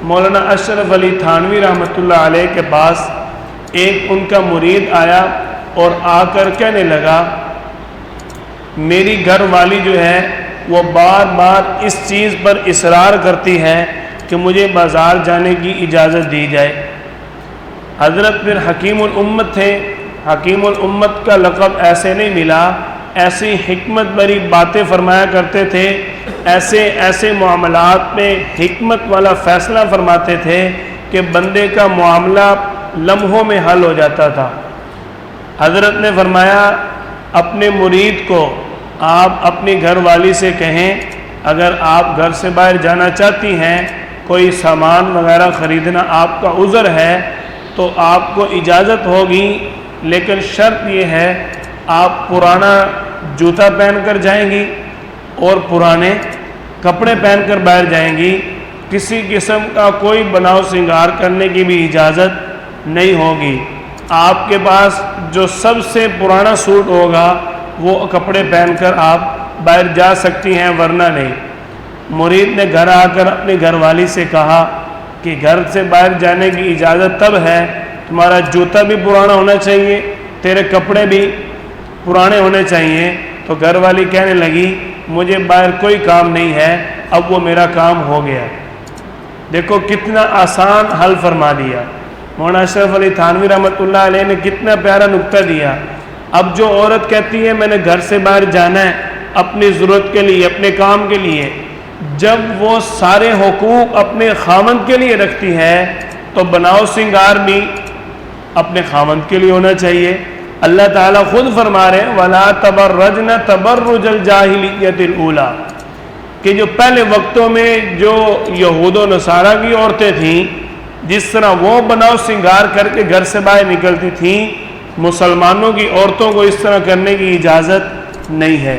مولانا اشرف علی تھانوی رحمۃ اللہ علیہ کے پاس ایک ان کا مرید آیا اور آ کر کہنے لگا میری گھر والی جو ہے وہ بار بار اس چیز پر اصرار کرتی ہے کہ مجھے بازار جانے کی اجازت دی جائے۔ حضرت پھر حکیم الامت تھے، حکیم الامت کا لقب ایسے نہیں ملا، ایسی حکمت بری باتیں فرمایا کرتے تھے، ایسے معاملات میں حکمت والا فیصلہ فرماتے تھے کہ بندے کا معاملہ لمحوں میں حل ہو جاتا تھا۔ حضرت نے فرمایا اپنے مرید کو آپ اپنی گھر والی سے کہیں اگر آپ گھر سے باہر جانا چاہتی ہیں، کوئی سامان وغیرہ خریدنا آپ کا عذر ہے تو آپ کو اجازت ہوگی، لیکن شرط یہ ہے آپ پرانا جوتا پہن کر جائیں گی اور پرانے کپڑے پہن کر باہر جائیں گی، کسی قسم کا کوئی بناؤ سنگار کرنے کی بھی اجازت نہیں ہوگی۔ آپ کے پاس جو سب سے پرانا سوٹ ہوگا وہ کپڑے پہن کر آپ باہر جا سکتی ہیں، ورنہ نہیں۔ مرید نے گھر آ کر اپنی گھر والی سے کہا کہ گھر سے باہر جانے کی اجازت تب ہے تمہارا جوتا بھی پرانا ہونا چاہیے، تیرے کپڑے بھی پرانے ہونے چاہیے۔ تو گھر والی کہنے لگی مجھے باہر کوئی کام نہیں ہے، اب وہ میرا کام ہو گیا۔ دیکھو کتنا آسان حل فرما دیا مولانا اشرف علی تھانوی رحمۃ اللہ علیہ نے، کتنا پیارا نکتہ دیا۔ اب جو عورت کہتی ہے میں نے گھر سے باہر جانا ہے اپنی ضرورت کے لیے، اپنے کام کے لیے، جب وہ سارے حقوق اپنے خاوند کے لیے رکھتی ہے تو بناؤ سنگار بھی اپنے خاوند کے لیے ہونا چاہیے۔ اللہ تعالیٰ خود فرما رہے ہیں وَلَا تَبَرَّجْنَ تَبَرُّجَ الْجَاهِلِيَّةِ الْأُولَىٰ، کہ جو پہلے وقتوں میں جو یہود و نصارہ کی عورتیں تھیں جس طرح وہ بناؤ سنگار کر کے گھر سے باہر نکلتی تھیں، مسلمانوں کی عورتوں کو اس طرح کرنے کی اجازت نہیں ہے۔